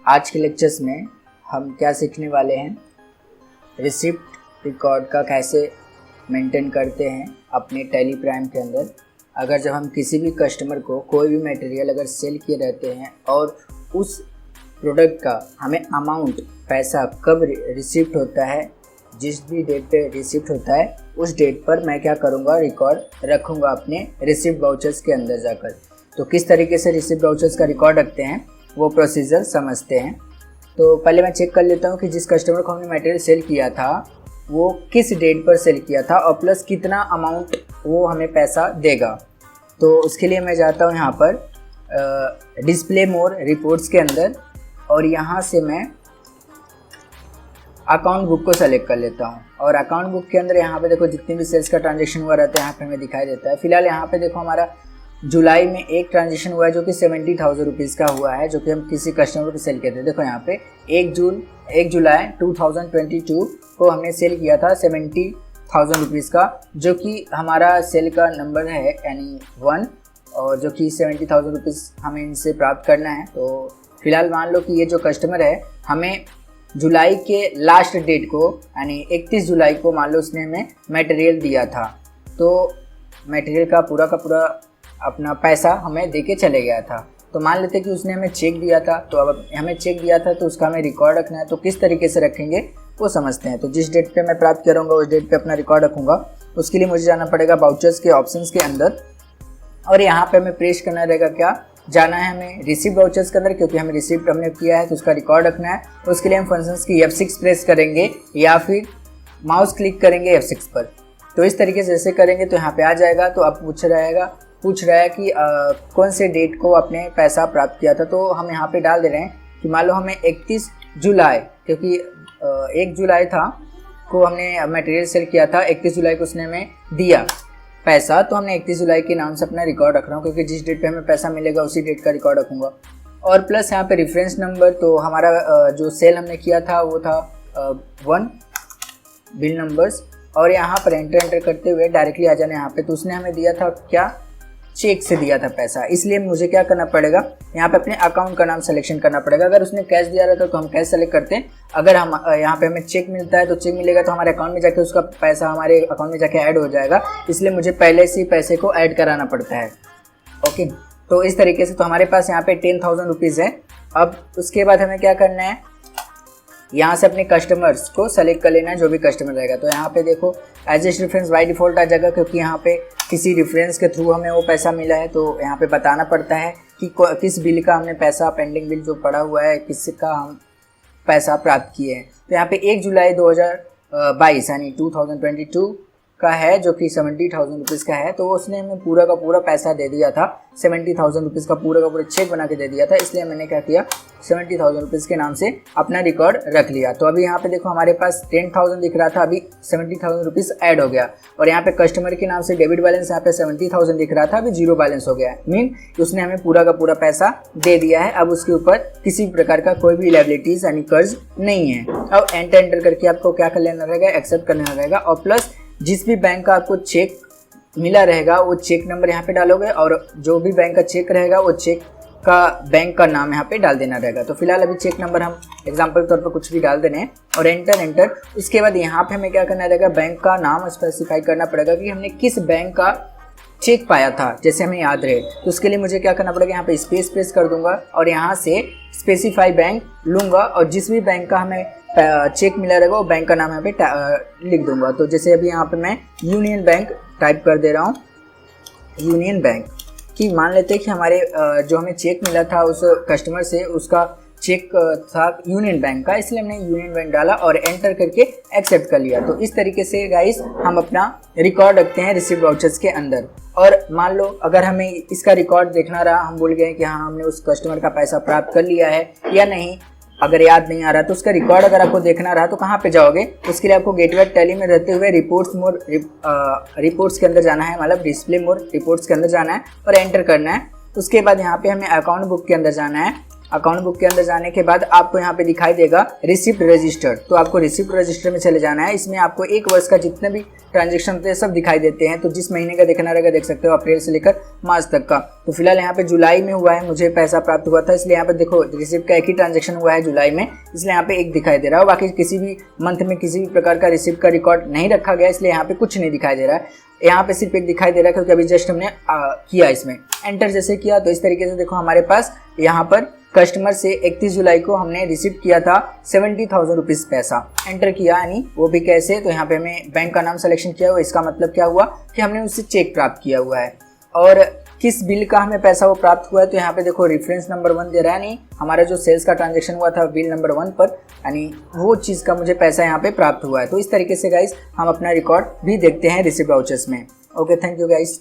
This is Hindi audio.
आज के लेक्चर्स में हम क्या सीखने वाले हैं, रिसिप्ट रिकॉर्ड का कैसे मेंटेन करते हैं अपने टैली प्राइम के अंदर। अगर जब हम किसी भी कस्टमर को कोई भी मटेरियल अगर सेल किए रहते हैं और उस प्रोडक्ट का हमें अमाउंट पैसा कब रिसिप्ट होता है, जिस भी डेट पे रिसिप्ट होता है उस डेट पर मैं क्या करूँगा, रिकॉर्ड रखूँगा अपने रिसिप्ट वाउचर्स के अंदर जाकर। तो किस तरीके से रिसिप्ट वाउचर्स का रिकॉर्ड रखते हैं वो प्रोसीजर समझते हैं। तो पहले मैं चेक कर लेता हूँ कि जिस कस्टमर को हमने मटेरियल सेल किया था वो किस डेट पर सेल किया था और प्लस कितना अमाउंट वो हमें पैसा देगा। तो उसके लिए मैं जाता हूँ यहाँ पर डिस्प्ले मोर रिपोर्ट्स के अंदर और यहाँ से मैं अकाउंट बुक को सेलेक्ट कर लेता हूँ। और अकाउंट बुक के अंदर यहाँ पे देखो जितने भी सेल्स का ट्रांजेक्शन हुआ रहता है यहाँ पे हमें दिखाई देता है। फिलहाल यहाँ पे देखो हमारा जुलाई में एक ट्रांजेक्शन हुआ है जो कि 70,000 रुपीज़ का हुआ है, जो कि हम किसी कस्टमर को सेल किए थे। देखो यहाँ पे 1 जुलाई 2022 को हमने सेल किया था 70,000 रुपीज़ का, जो कि हमारा सेल का नंबर है यानी 1, और जो कि 70,000 रुपीज़ हमें इनसे प्राप्त करना है। तो फिलहाल मान लो कि ये जो कस्टमर है हमें जुलाई के लास्ट डेट को यानी 31 जुलाई को मान लो उसने हमें मटेरियल दिया था। तो मटेरियल का पूरा अपना पैसा हमें देके चले गया था। तो मान लेते कि उसने हमें चेक दिया था, तो अब हमें चेक दिया था तो उसका हमें रिकॉर्ड रखना है। तो किस तरीके से रखेंगे वो समझते हैं। तो जिस डेट पे मैं प्राप्त करूँगा उस डेट पे अपना रिकॉर्ड रखूँगा। उसके लिए मुझे जाना पड़ेगा वाउचर्स के ऑप्शंस के अंदर और यहाँ पे हमें प्रेस करना रहेगा, क्या जाना है हमें रिसिप्ट वाउचर्स के अंदर, क्योंकि हमें रिसिप्ट हमने किया है तो उसका रिकॉर्ड रखना है। तो उसके लिए हम फंक्शंस की F6 प्रेस करेंगे या फिर माउस क्लिक करेंगे F6 पर। तो इस तरीके से जैसे करेंगे तो यहाँ पे आ जाएगा। तो अब पूछ रहा है कि कौन से डेट को आपने पैसा प्राप्त किया था। तो हम यहाँ पे डाल दे रहे हैं कि मान लो हमें 31 जुलाई, क्योंकि 1 जुलाई था को हमने मटेरियल सेल किया था, 31 जुलाई को उसने हमें दिया पैसा। तो हमने 31 जुलाई के नाम से अपना रिकॉर्ड रख रहा हूँ, क्योंकि जिस डेट पे हमें पैसा मिलेगा उसी डेट का रिकॉर्ड रखूँगा। और प्लस यहाँ पे रेफरेंस नंबर, तो हमारा जो सेल हमने किया था वो था 1 बिल नंबर्स। और यहाँ पर एंटर करते हुए डायरेक्टली आ जाना यहाँ पे। तो उसने हमें दिया था क्या, चेक से दिया था पैसा, इसलिए मुझे क्या करना पड़ेगा, यहाँ पे अपने अकाउंट का नाम सिलेक्शन करना पड़ेगा। अगर उसने कैश दिया रहता तो हम कैश सेलेक्ट करते हैं। अगर हम यहाँ पे हमें चेक मिलता है तो चेक मिलेगा तो हमारे अकाउंट में जाके उसका पैसा हमारे अकाउंट में जाके ऐड हो जाएगा, इसलिए मुझे पहले से ही पैसे को ऐड कराना पड़ता है। ओके, तो इस तरीके से तो हमारे पास यहाँ पे 10,000 रुपीज़ है। अब उसके बाद हमें क्या करना है, यहाँ से अपने कस्टमर्स को सेलेक्ट कर लेना है, जो भी कस्टमर रहेगा। तो यहाँ पे देखो एडजस्ट रेफरेंस बाय डिफ़ॉल्ट आ जाएगा, क्योंकि यहाँ पे किसी रेफरेंस के थ्रू हमें वो पैसा मिला है। तो यहाँ पे बताना पड़ता है कि किस बिल का हमने पैसा, पेंडिंग बिल जो पड़ा हुआ है किसका हम पैसा प्राप्त किए हैं। तो यहाँ पे 1 जुलाई 2022 यानी 2022 का है, जो कि 70,000 रुपीज़ का है। तो उसने हमें पूरा का पूरा पैसा दे दिया था, 70,000 रुपीज़ का पूरा चेक बना के दे दिया था। इसलिए मैंने क्या किया, 70,000 रुपीज़ के नाम से अपना रिकॉर्ड रख लिया। तो अभी यहाँ पे देखो हमारे पास 10,000 दिख रहा था, अभी 70,000 रुपीज़ ऐड हो गया। और यहाँ पे कस्टमर के नाम से डेबिट बैलेंस यहाँ पे 70,000 दिख रहा था, अभी 0 बैलेंस हो गया है। मीन उसने हमें पूरा का पूरा पैसा दे दिया है। अब उसके ऊपर किसी प्रकार का कोई भी लायबिलिटीज यानी कर्ज नहीं है। अब एंटर करके आपको क्या कर लेना रहेगा, एक्सेप्ट कर लेना रहेगा। और प्लस जिस भी बैंक का आपको चेक मिला रहेगा वो चेक नंबर यहाँ पे डालोगे, और जो भी बैंक का चेक रहेगा वो चेक का बैंक का नाम यहाँ पे डाल देना रहेगा। तो फिलहाल अभी चेक नंबर हम एग्जांपल के तौर पर कुछ भी डाल देने हैं और एंटर। उसके बाद यहाँ पे हमें क्या करना रहेगा, बैंक का नाम स्पेसिफाई करना पड़ेगा कि हमने किस बैंक का चेक पाया था, जैसे हमें याद रहे। तो उसके लिए मुझे क्या करना पड़ेगा, यहाँ पे स्पेस प्रेस कर दूंगा और यहाँ से स्पेसिफाई बैंक लूँगा और जिस भी बैंक का हमें चेक मिला रहेगा वो बैंक का नाम यहाँ पे लिख दूंगा। तो जैसे अभी यहाँ पे मैं यूनियन बैंक टाइप कर दे रहा हूँ, यूनियन बैंक की। मान लेते हैं कि हमारे जो हमें चेक मिला था उस कस्टमर से, उसका चेक था यूनियन बैंक का, इसलिए हमने यूनियन बैंक डाला और एंटर करके एक्सेप्ट कर लिया। तो इस तरीके से गाइस हम अपना रिकॉर्ड रखते हैं रिसिप्ट वाउचर्स के अंदर। और मान लो अगर हमें इसका रिकॉर्ड देखना रहा, हम भूल गए कि हाँ हमने उस कस्टमर का पैसा प्राप्त कर लिया है या नहीं, अगर याद नहीं आ रहा तो उसका रिकॉर्ड अगर आपको देखना रहा तो कहाँ पे जाओगे, उसके लिए आपको गेटवे टैली में रहते हुए रिपोर्ट्स के अंदर जाना है, मतलब डिस्प्ले मोर रिपोर्ट्स के अंदर जाना है और एंटर करना है। उसके बाद यहाँ पे हमें अकाउंट बुक के अंदर जाना है अकाउंट बुक के अंदर जाने के बाद आपको यहाँ पे दिखाई देगा रिसिप्ट रजिस्टर। तो आपको रिसिप्ट रजिस्टर में चले जाना है। इसमें आपको 1 वर्ष का जितने भी ट्रांजेक्शन होते हैं सब दिखाई देते हैं। तो जिस महीने का देखना रहेगा देख सकते हो, अप्रैल से लेकर मार्च तक का। तो फिलहाल यहाँ पे जुलाई में हुआ है, मुझे पैसा प्राप्त हुआ था, इसलिए यहाँ पे देखो रिसिप्ट का एक ही ट्रांजेक्शन हुआ है जुलाई में, इसलिए यहाँ पे 1 दिखाई दे रहा है। बाकी किसी भी मंथ में किसी भी प्रकार का रिसिप्ट का रिकॉर्ड नहीं रखा गया, इसलिए यहाँ पे कुछ नहीं दिखाई दे रहा है। यहाँ पे सिर्फ 1 दिखाई दे रहा है क्योंकि अभी जस्ट हमने किया इसमें एंटर जैसे किया। तो इस तरीके से देखो हमारे पास यहाँ पर कस्टमर से 31 जुलाई को हमने रिसीव किया था 70,000 रुपीज़ पैसा, एंटर किया, यानी वो भी कैसे, तो यहाँ पे हमें बैंक का नाम सिलेक्शन किया हुआ। इसका मतलब क्या हुआ कि हमने उससे चेक प्राप्त किया हुआ है। और किस बिल का हमें पैसा वो प्राप्त हुआ है, तो यहाँ पे देखो रेफरेंस नंबर 1 दे रहा है, नहीं हमारा जो सेल्स का ट्रांजेक्शन हुआ था बिल नंबर 1 पर, यानी वो चीज़ का मुझे पैसा यहाँ पे प्राप्त हुआ है। तो इस तरीके से गाइस हम अपना रिकॉर्ड भी देखते हैं रिसिप्ट वाउचर्स में। Okay, thank you guys.